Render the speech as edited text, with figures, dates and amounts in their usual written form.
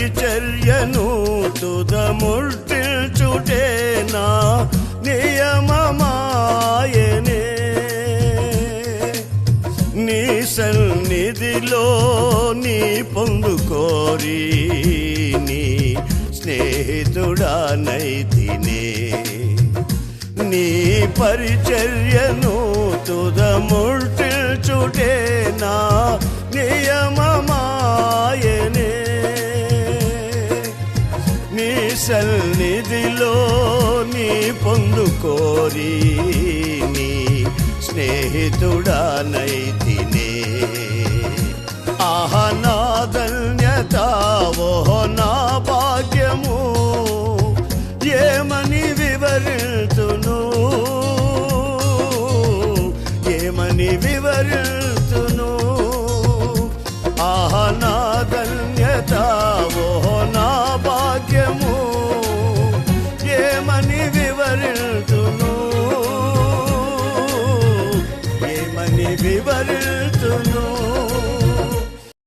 పరిచర్యను తుదముట్టిల్చుటే నా నియమమాయనే నీ సన్నిధిలో నీ పొందుకోరి నీ స్నేహితుడానైతినే నీ పరిచర్యను తుదముట్టిల్చుటే నా నియమమాయనే నీ సన్నిధిలో నీ పొందుకోరి నీ స్నేహితుడానైతినే ఆహా నా ధన్యత ఓహో నా భాగ్యము ఏమని వివరితును ఏమని వివరితును ఆహా నా ధన్యత ఓహో నా భాగ్యము ఏమని వివరితును ఏమని వివరి